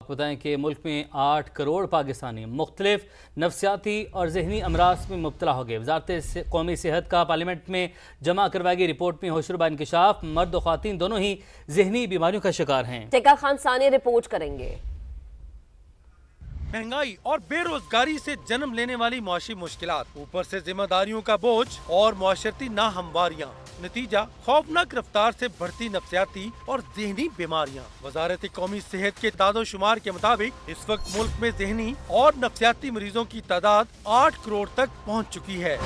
बताएं कि मुल्क में 8 करोड़ पाकिस्तानी मुख्तलिफ नफसियाती और जहनी अमराज में मुब्तला हो गए। वजारत कौमी सेहत का पार्लियामेंट में जमा करवाई गई रिपोर्ट में होशरुबा इंकशाफ, मर्द और ख़वातीन दोनों ही जहनी बीमारियों का शिकार हैं। टेका खान सानी रिपोर्ट करेंगे। महंगाई और बेरोजगारी से जन्म लेने वाली मुआशी मुश्किलात, ऊपर से जिम्मेदारियों का बोझ और मुआशरती नाहमवारियाँ, नतीजा खौफनाक रफ्तार से बढ़ती नफ्सियाती और जहनी बीमारियाँ। वजारत कौमी सेहत के तादाद-ओ-शुमार के मुताबिक इस वक्त मुल्क में जहनी और नफ्सियाती मरीजों की तादाद 8 करोड़ तक पहुँच चुकी है।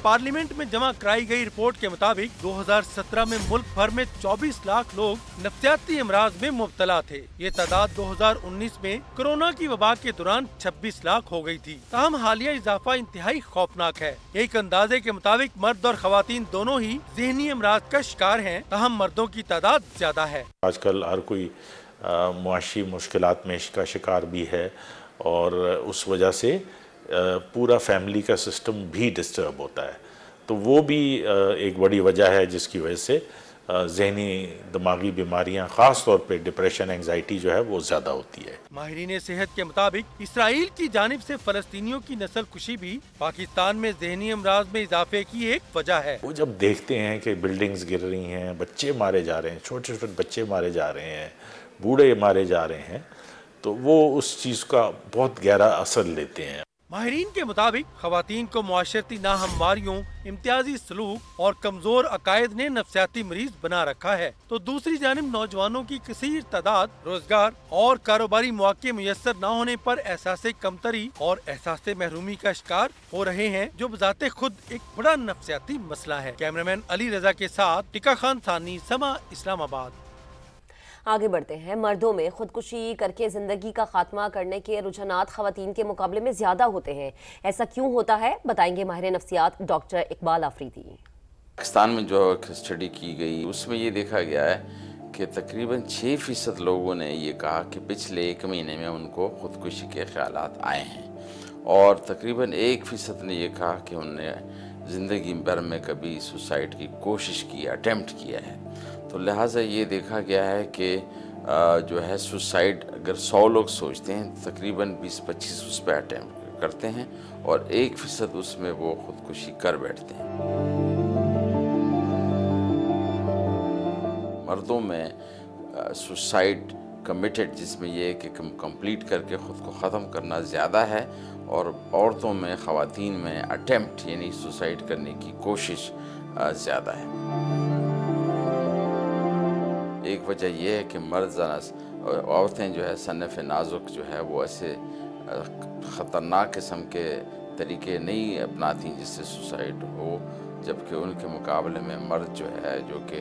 पार्लियामेंट में जमा कराई गई रिपोर्ट के मुताबिक 2017 में मुल्क भर में 24 लाख लोग नफ्सियाती अमराज में मुब्तला थे। ये तादाद 2019 में कोरोना की वबा के दौरान 26 लाख हो गई थी। ताहम हालिया इजाफा इंतहाई खौफनाक है। एक अंदाजे के मुताबिक मर्द और खवातीन दोनों ही जहनी अमराज का शिकार हैं, ताहम मर्दों की तादाद ज्यादा है। आजकल हर कोई मुआशी मुश्किलात में का शिकार भी है और उस वजह से पूरा फैमिली का सिस्टम भी डिस्टर्ब होता है, तो वो भी एक बड़ी वजह है जिसकी वजह से ज़हनी दिमागी बीमारियां, ख़ास तौर पे डिप्रेशन, एंजाइटी जो है वो ज़्यादा होती है। माहिरीन सेहत के मुताबिक इसराइल की जानिब से फ़लस्तीनियों की नस्ल कुशी भी पाकिस्तान में ज़हनी अमराज में इजाफे की एक वजह है। वो जब देखते हैं कि बिल्डिंग्स गिर रही हैं, बच्चे मारे जा रहे हैं, छोटे छोटे बच्चे मारे जा रहे हैं, बूढ़े मारे जा रहे हैं, तो वो उस चीज़ का बहुत गहरा असर लेते हैं। माहिरीन के मुताबिक खवातीन को मुआशरती नाहमवारियों, इम्तियाजी सलूक और कमजोर अकायद ने नफ्सियाती मरीज बना रखा है, तो दूसरी जानिब नौजवानों की कसीर तादाद रोजगार और कारोबारी मौके मुयस्सर न होने पर एहसास कमतरी और एहसास महरूमी का शिकार हो रहे हैं, जो बजाते खुद एक बड़ा नफ्सियाती मसला है। कैमरामैन अली रजा के साथ टिका खान सानी, समा, इस्लामाबाद। आगे बढ़ते हैं। मर्दों में खुदकुशी करके जिंदगी का खात्मा करने के रुझानात खवातीन के मुकाबले में ज्यादा होते हैं। ऐसा क्यों होता है, बताएंगे माहिर नफ्सियात डॉक्टर इकबाल आफरीदी। पाकिस्तान में जो स्टडी की गई उसमें ये देखा गया है कि तकरीबन 6% लोगों ने ये कहा कि पिछले 1 महीने में उनको खुदकुशी के ख्यालात आए हैं और तकरीबन 1% ने ये कहा कि उनने ज़िंदगी भर में कभी सुसाइड की कोशिश की, अटेम्प्ट किया है। तो लिहाजा ये देखा गया है कि जो है सुसाइड अगर 100 लोग सोचते हैं तकरीबन 20-25 उस पर अटैम्प्ट करते हैं और 1% उसमें वो खुदकुशी कर बैठते हैं। मर्दों में सुसाइड कमिटेड जिसमें ये है कि कंप्लीट करके ख़ुद को ख़त्म करना ज़्यादा है और औरतों में, ख़वातीन में अटेम्प्ट यानी सुसाइड करने की कोशिश ज़्यादा है। एक वजह यह है कि मर्द औरतें जो है सनफ़ नाजुक जो है वो ऐसे ख़तरनाक किस्म के तरीके नहीं अपनाती जिससे सुसाइड हो, जबकि उनके मुकाबले में मर्द जो है जो कि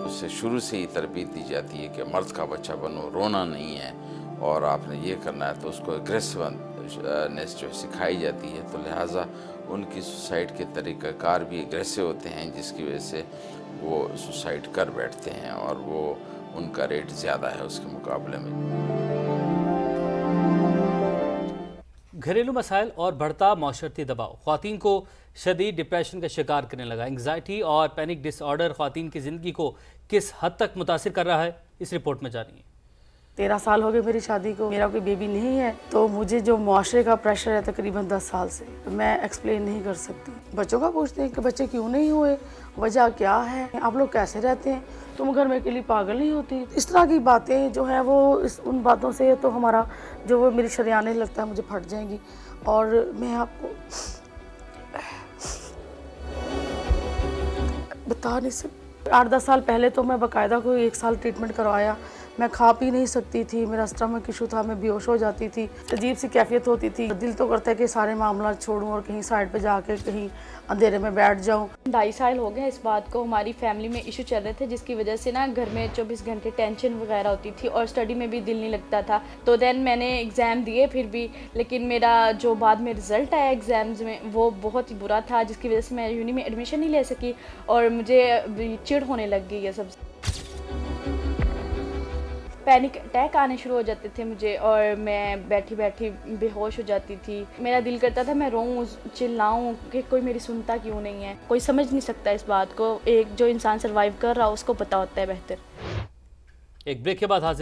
उससे शुरू से ही तरबियत दी जाती है कि मर्द का बच्चा बनो, रोना नहीं है और आपने ये करना है, तो उसको एग्रेसिवनेस जो सिखाई जाती है, तो लिहाजा उनकी सुसाइड के तरीक़ाकार भी एग्रेसिव होते हैं जिसकी वजह से वो सुसाइड कर बैठते हैं और वो उनका रेट ज़्यादा है उसके मुकाबले में। घरेलू मसाइल और बढ़ता मौशरती दबाव ख़वातीन को शदीद डिप्रेशन का शिकार करने लगा। एंग्जाइटी और पैनिक डिसऑर्डर ख़वातीन की ज़िंदगी को किस हद तक मुतासिर कर रहा है, इस रिपोर्ट में जानिए। 13 साल हो गए मेरी शादी को, मेरा कोई बेबी नहीं है, तो मुझे जो मुआशरे का प्रेशर है तकरीबन 10 साल से, तो मैं एक्सप्लेन नहीं कर सकती। बच्चों का पूछते हैं कि बच्चे क्यों नहीं हुए, वजह क्या है, आप लोग कैसे रहते हैं, तुम घर में अकेली पागल नहीं होती। इस तरह की बातें जो है वो उन बातों से तो हमारा जो वो मेरी शरियाने लगता है मुझे फट जाएंगी। और मैं आपको बता नहीं सकती, 8-10 साल पहले तो मैं बाकायदा कोई 1 साल ट्रीटमेंट करवाया। मैं खा पी नहीं सकती थी, मेरा स्टमक इशू था, मैं बेहोश हो जाती थी, अजीब सी कैफियत होती थी। दिल तो करता है कि सारे मामला छोड़ूं और कहीं साइड पे जाके कहीं अंधेरे में बैठ जाऊं। 2.5 साल हो गए इस बात को, हमारी फैमिली में इशू चल रहे थे जिसकी वजह से ना घर में 24 घंटे टेंशन वगैरह होती थी और स्टडी में भी दिल नहीं लगता था। तो देन मैंने एग्ज़ाम दिए फिर भी, लेकिन मेरा जो बाद में रिज़ल्ट आया एग्ज़ाम्स में वो बहुत ही बुरा था जिसकी वजह से मैं यूनी में एडमिशन नहीं ले सकी और मुझे चिढ़ होने लग गई है सबसे। पैनिक अटैक आने शुरू हो जाते थे मुझे और मैं बैठी बैठी बेहोश हो जाती थी। मेरा दिल करता था मैं रोऊं, चिल्लाऊं कि कोई मेरी सुनता क्यों नहीं है। कोई समझ नहीं सकता इस बात को, एक जो इंसान सर्वाइव कर रहा है उसको पता होता है बेहतर। एक ब्रेक के बाद हाजिर